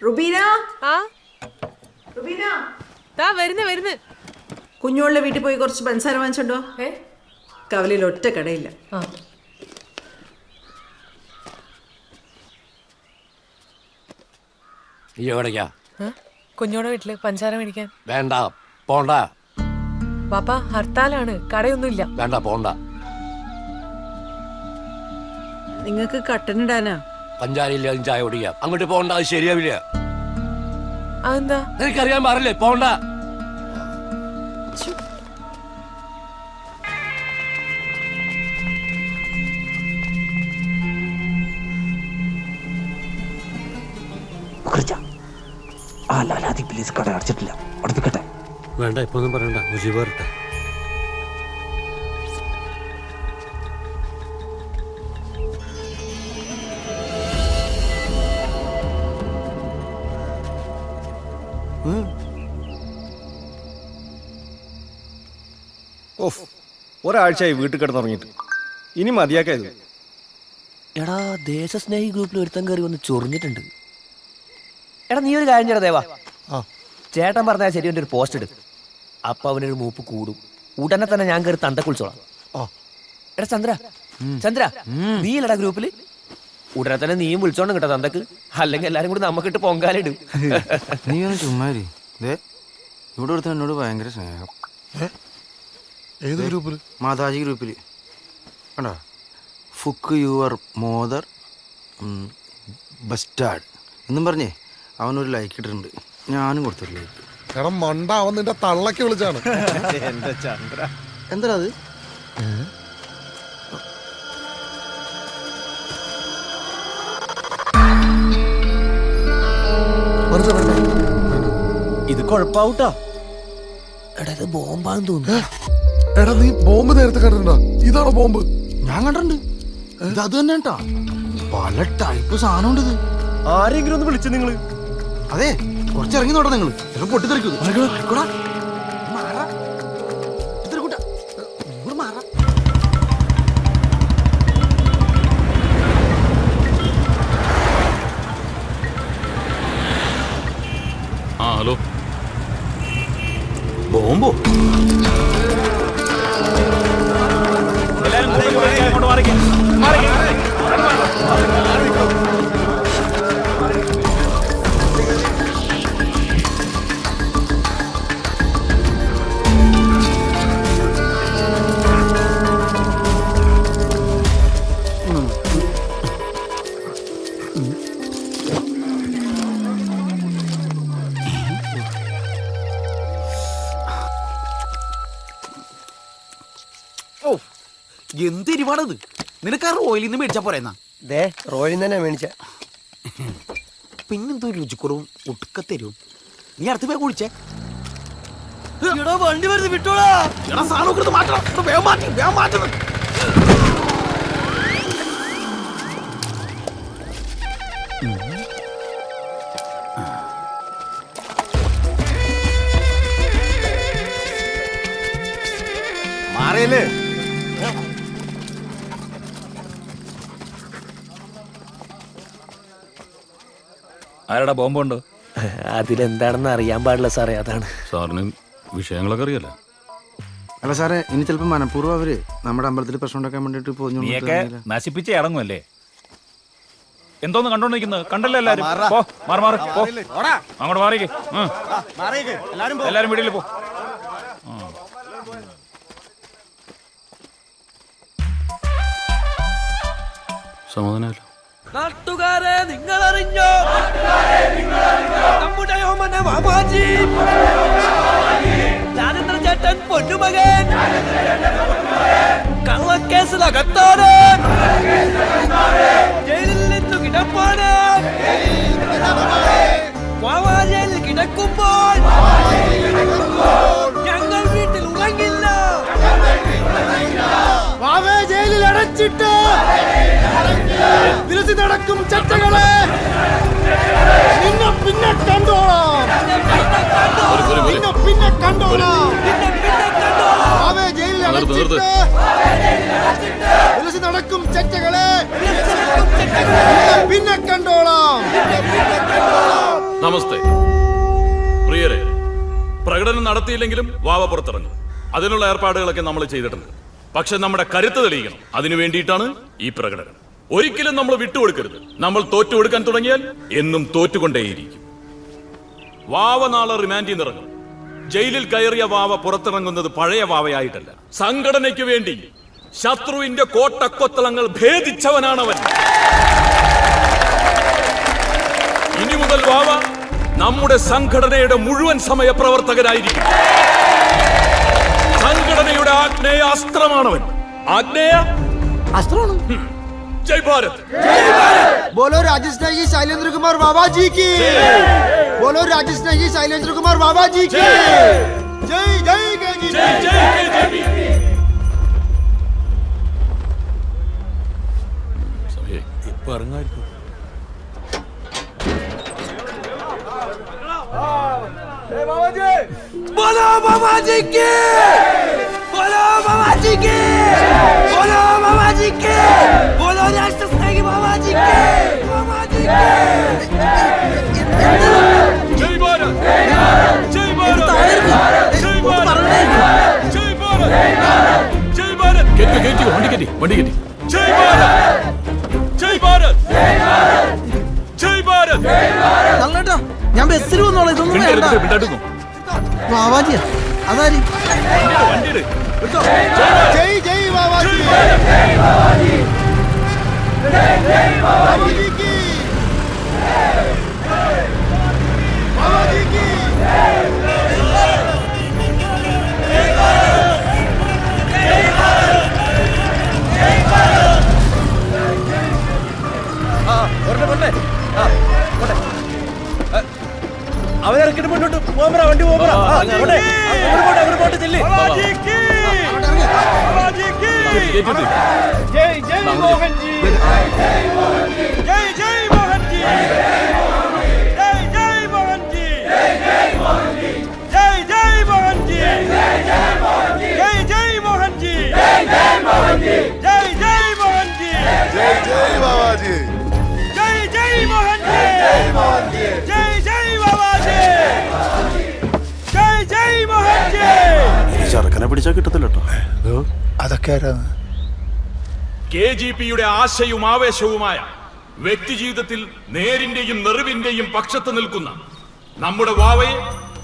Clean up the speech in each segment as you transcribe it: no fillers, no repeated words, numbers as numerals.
റുബീന ആ റുബീന ദാ വരുന്നു കുഞ്ഞോളുടെ വീട്ടിൽ പോയി കുറച്ച് പഞ്ചസാര വാങ്ങിച്ചോണ്ടോ. കവലയിൽ ഒറ്റ കടയില്ല. എവിടേക്കാ? കുഞ്ഞോടെ വീട്ടില് പഞ്ചാര മേടിക്കാൻ. വേണ്ട, പോണ്ട. പാപ്പ ഹർത്താലാണ്, കടയൊന്നുമില്ല. വേണ്ട, പോണ്ട. നിങ്ങൾക്ക് കട്ടനിടാനാ? പഞ്ചാരയില്ല, ചായ കുടിക്കാം. അങ്ങോട്ട് പോണ്ട, അത് ശരിയാവില്ല. അതെന്താ? എനിക്കറിയാൻ പാടില്ലേ, പോണ്ട. പ്ലീസ് കട അടച്ചിട്ടില്ല, അടുപ്പിക്കട്ടെ. വേണ്ട, ഇപ്പൊ ഒന്നും പറയണ്ട, മുജീബ് വരട്ടെ. ഒരാഴ്ചയായി വീട്ടിൽ കിടന്നുറങ്ങിയിട്ട് ഇനി മതിയാക്കായത്. എടാ, ദേശസ്നേഹി ഗ്രൂപ്പിൽ ഒരുത്തം കയറി വന്ന് ചൊറിഞ്ഞിട്ടുണ്ട്. എടാ, നീ ഒരു കാര്യം ചെയ്യടാ ദേവാ. ചേട്ടൻ പറഞ്ഞാൽ ശരി, ഒരു പോസ്റ്റ് ഇട്. അപ്പൊ അവനൊരു മൂപ്പ് കൂടും. ഉടനെ തന്നെ ഞാൻ കയറി തന്ത കുളിച്ചോളാം. എടാ ചന്ദ്ര നീ ഇല്ലടാ ഗ്രൂപ്പില്? ഉടനെ തന്നെ നീയും വിളിച്ചോണ്ട് കേട്ടോ തന്തക്ക്. അല്ലെങ്കിൽ എല്ലാരും കൂടി നമുക്കിട്ട് പൊങ്കാലിടും. നീ ഒന്ന് ചുമ്മാരി. ഇവിടെ ഒരുത്തൻ എന്നോട് ഭയങ്കര സ്നേഹം. ഏത് ഗ്രൂപ്പിൽ? മാതാജി ഗ്രൂപ്പില് കണ്ടോ? ഫുക്ക് യുവർ മോദർ ബസ്റ്റാർഡ് എന്നും പറഞ്ഞേ അവനൊരു ലൈക്ക് ഇട്ടിട്ടുണ്ട്. ഞാനും കൊടുത്തൊരു ലൈക്ക്. എടാ മണ്ട, അവൻ നിന്റെ തള്ളക്ക് വിളിച്ചാണ്. എന്റെ ചന്ദ്ര, എന്താ അത്? ഇത് കുഴപ്പാവൂട്ടോ. എടാ, ഇത് ബോംബാന്ന് തോന്നുന്നു. എടാ, നീ ബോംബ് നേരത്തെ കണ്ടിട്ടുണ്ടോ? ഇതാണോ ബോംബ്? ഞാൻ കണ്ടിട്ടുണ്ട്. ഇത് അത് തന്നെ കേട്ടാ. പല ടൈപ്പ് സാധനം ഉണ്ട് ഇത്. ആരെങ്കിലും ഒന്ന് വിളിച്ചു നിങ്ങള്? അതെ, കുറച്ചിറങ്ങി നോട്ടാ നിങ്ങള്, ചിലപ്പോ പൊട്ടിത്തെറിക്കും. ഹലോ, ബോംബോ? എന്തിരുപാടത്? നിനക്ക് ആ റോയിൽ നിന്ന് മേടിച്ചാ പോരെന്നാ? റോയിൽ തന്നെ മേടിച്ച. പിന്നെന്തോ രുചിക്കുറവും ഒടുക്കത്തരും. നീ അടുത്ത് പോയി കുടിച്ചേ. വണ്ടി വരുന്നത് വിട്ടോളാ. സാധനം മാറ്റണം, വേഗം മാറ്റണം. മാറിയല്ലേ? ആരടാ ബോംബുണ്ട്? അതിലെന്താണെന്ന് അറിയാൻ പാടില്ല സാറേ, അതാണ്. സാറിന് വിഷയങ്ങളൊക്കെ അറിയാലോ. അല്ല സാറേ, ഇനി ചിലപ്പോ മനഃപൂർവ്വം അവര് നമ്മുടെ അമ്പലത്തിൽ പ്രശ്നം ഉണ്ടാക്കാൻ വേണ്ടിട്ട് നീയൊക്കെ നശിപ്പിച്ച് ഇറങ്ങുമല്ലേ? എന്തോന്ന് കണ്ടോണ്ടിരിക്കുന്നത്? കണ്ടല്ലോ എല്ലാരും. പോ, മാറി പോ, അങ്ങോട്ട് മാറിക്ക്. എല്ലാരും വീട്ടിൽ പോ. സമാധാനമല്ലോ. നാട്ടുകാരെ നിങ്ങളറിഞ്ഞോ? നമ്മുടെ ഓമന മാമാജി രാജേന്ദ്ര ചേട്ടൻ പൊന്നുമകൻ കള്ളക്കേസിലകത്താണ്. ജയിലിൽ നിന്നു കിടപ്പാണ്. വാവാജയിൽ കിടക്കുമ്പോൾ ഞങ്ങൾ വീട്ടിൽ ഉറങ്ങില്ല. വാവേ ജയിലിൽ അടച്ചിട്ട് വിലസി നടക്കും ചട്ടകളെ പിന്നെ കണ്ടോളാം. പിന്നെ കണ്ടോളാം. അവേ ജയിലിൽ അടച്ചിട്ട് വിലസി നടക്കും ചട്ടകളെ പിന്നെ കണ്ടോളാം. നമസ്തേ പ്രിയരെ, പ്രകടനം നടത്തിയില്ലെങ്കിലും വാവ പുറത്തിറങ്ങും. അതിനുള്ള ഏർപ്പാടുകളൊക്കെ നമ്മൾ ചെയ്തിട്ടുണ്ട്. പക്ഷെ നമ്മുടെ കരുത്ത് തെളിയിക്കണം. അതിനു വേണ്ടിയിട്ടാണ് ഈ പ്രകടനം. ഒരിക്കലും നമ്മൾ വിട്ടുകൊടുക്കരുത്. നമ്മൾ തോറ്റു കൊടുക്കാൻ തുടങ്ങിയാൽ എന്നും തോറ്റുകൊണ്ടേയിരിക്കും. വാവ നാളെ റിമാൻഡിൽ നിന്നിറങ്ങും. ജയിലിൽ കയറിയ വാവ പുറത്തിറങ്ങുന്നത് പഴയ വാവയായിട്ടല്ല, സംഘടനയ്ക്ക് വേണ്ടി ശത്രുവിന്റെ കോട്ടക്കൊത്തളങ്ങൾ ഭേദിച്ചവനാണവൻ. ഇനി മുതൽ വാവ നമ്മുടെ സംഘടനയുടെ മുഴുവൻ സമയ പ്രവർത്തകനായിരിക്കും. സംഘടനയുടെ ആഗ്നേയ അസ്ത്രമാണവൻ. ആഗ്നേയ അസ്ത്രമാണ്. ജയ് ഭാരത്. बोलो राजेश नेगी शैलेंद्र कुमार बाबा जी की। बोलो राजेश नेगी शैलेंद्र कुमार बाबा जी की। जय जय केजीपी। जय जय केजीपी। ഇപ്പൊ ഇറങ്ങായിരിക്കും. बोलो बाबा जी की, बोलो बाबा जी की, बोलो बाबा जी की, बोलो राष्ट्र स्नेही बाबा जी की, बाबा जी की। ജയ് ഭാരത്. ജയ് ഭാരത്. ജയ് ഭാരത്. ജയ് ഭാരത്. ജയ് ഭാരത്. കേറ്റി കേറ്റി വണ്ടി കേറ്റി വണ്ടി കേറ്റി. ജയ് ഭാരത്. ജയ് ഭാരത്. ജയ് ഭാരത്. നല്ലട്ടാ, ഞാൻ ബസ്സിൽ വന്നോളാം. ഇതൊന്നും വേണ്ട. ബാബാജിയാ അതാരി. ജയ് ജയ് ബാബാജി. ബാബാജി की। बाबाजी की। അവരിറക്കിട്ട് മുന്നോട്ട് പോകാൻ വണ്ടി പോകാൻ. ജയ് ജയ് മോഹൻ ജി. ജയ് ജയ് മോഹൻ ജി. ജയ് ജയ് മോഹൻ ജി. ജയ് ജയ് മോഹൻ ജി. ജയ് ജയ് മോഹൻ ജി. ജയ് ജയ് മോഹൻ ജി. जय जय बाबा जी। ജയ് ജയ് മോഹൻ ജി. ജയ് ജയ് ബാബാ ജി. ജയ് ജയ് മോഹൻ ജി. ചെറുക്കനെ പിടിച്ചാ കിട്ടത്തില്ല കേട്ടോ. അതൊക്കെ KGPയുടെ ആശയവും ആവേശവുമായ വ്യക്തി ജീവിതത്തിൽ നേരിന്റെയും നെറിവിന്റെയും പക്ഷത്ത് നിൽക്കുന്ന നമ്മുടെ വാവയെ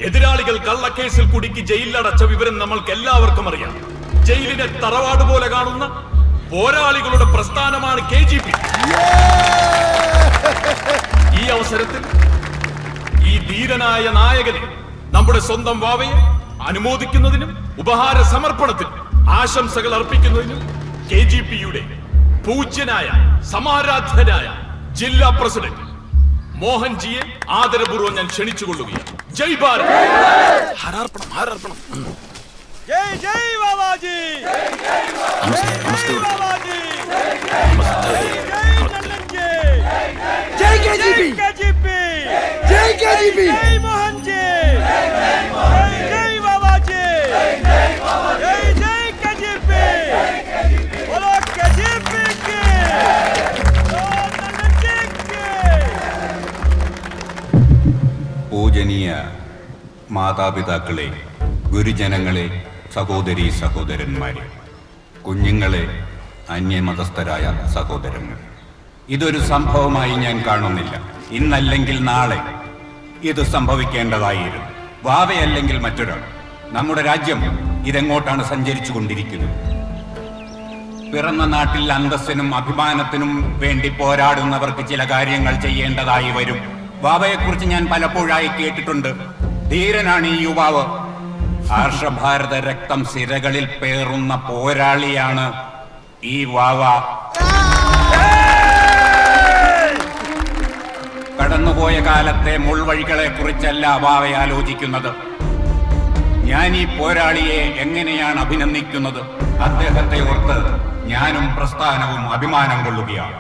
എതിരാളികൾ കള്ളക്കേസിൽ കുടുക്കി ജയിലിലടച്ച വിവരം നമ്മൾക്ക് എല്ലാവർക്കും അറിയാം. ജയിലിനെ തറവാട് പോലെ കാണുന്ന പോരാളികളുടെ പ്രസ്ഥാനമാണ് KGP. ഈ അവസരത്തിൽ ഈ ധീരനായ നായകനെ, നമ്മുടെ സ്വന്തം വാവയെ അനുമോദിക്കുന്നതിനും ഉപഹാര സമർപ്പണത്തിനും ആശംസകൾ അർപ്പിക്കുന്നതിനും KGPയുടെ പൂജ്യനായ സമാരാധ്യനായ ജില്ലാ പ്രസിഡന്റ് മോഹൻജിയെ ആദരപൂർവ്വം ഞാൻ ക്ഷണിച്ചുകൊള്ളുകയാണ്. ജയ് ഭാരത്. ഹാരാർപ്പണം ഹാരാർപ്പണം. ജയ് ജയ് ബാബാജി. ജയ് ബാബാജി. जय केजीपी। जय केजीपी। जय मोहनजी। जय जय बाबाजी। जय जय केजीपी। बोलो केजीपी की। പൂജനീയ മാതാപിതാക്കളെ, ഗുരുജനങ്ങളെ, സഹോദരീ സഹോദരന്മാരെ, കുഞ്ഞുങ്ങളെ, അന്യമതസ്ഥരായ സഹോദരങ്ങൾ, ഇതൊരു സംഭവമായി ഞാൻ കാണുന്നില്ല. ഇന്നല്ലെങ്കിൽ നാളെ ഇത് സംഭവിക്കേണ്ടതായിരുന്നു. വാവയല്ലെങ്കിൽ മറ്റൊരാൾ. നമ്മുടെ രാജ്യം ഇതെങ്ങോട്ടാണ് സഞ്ചരിച്ചു കൊണ്ടിരിക്കുന്നത്? പിറന്ന നാട്ടിൽ അന്തസ്സിനും അഭിമാനത്തിനും വേണ്ടി പോരാടുന്നവർക്ക് ചില കാര്യങ്ങൾ ചെയ്യേണ്ടതായി വരും. വാവയെക്കുറിച്ച് ഞാൻ പലപ്പോഴായി കേട്ടിട്ടുണ്ട്. ധീരനാണ് ഈ യുവാവ്. ആർഷഭാരത രക്തം സിരകളിൽ പേറുന്ന പോരാളിയാണ് ഈ വാവ. കടന്നുപോയ കാലത്തെ മുൾവഴികളെ കുറിച്ചല്ല വാവ ആലോചിക്കുന്നത്. ഞാൻ ഈ പോരാളിയെ എങ്ങനെയാണ് അഭിനന്ദിക്കുന്നത്? അദ്ദേഹത്തെ ഓർത്ത് ഞാനും പ്രസ്ഥാനവും അഭിമാനം കൊള്ളുകയാണ്.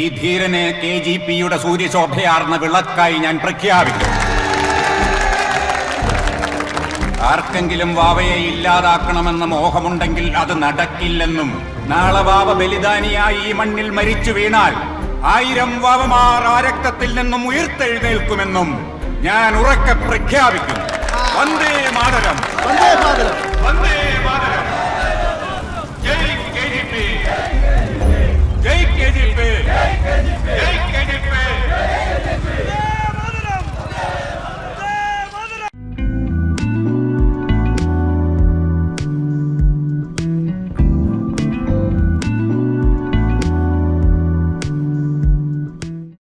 ഈ ധീരനെ KGPയുടെ സൂര്യശോഭയാർന്ന വിളക്കായി ഞാൻ പ്രഖ്യാപിക്കും. ആർക്കെങ്കിലും വാവയെ ഇല്ലാതാക്കണമെന്ന മോഹമുണ്ടെങ്കിൽ അത് നടക്കില്ലെന്നും, നാളെ വാവ ബലിദാനിയായി ഈ മണ്ണിൽ മരിച്ചു വീണാൽ 1000 വാവമാർ ആ രക്തത്തിൽ നിന്നും ഉയർത്തെഴുന്നേൽക്കുമെന്നും ഞാൻ ഉറക്കെ പ്രഖ്യാപിക്കുന്നു. വന്ദേ മാതരം, വന്ദേ മാതരം. വന്ദേ മാതരം.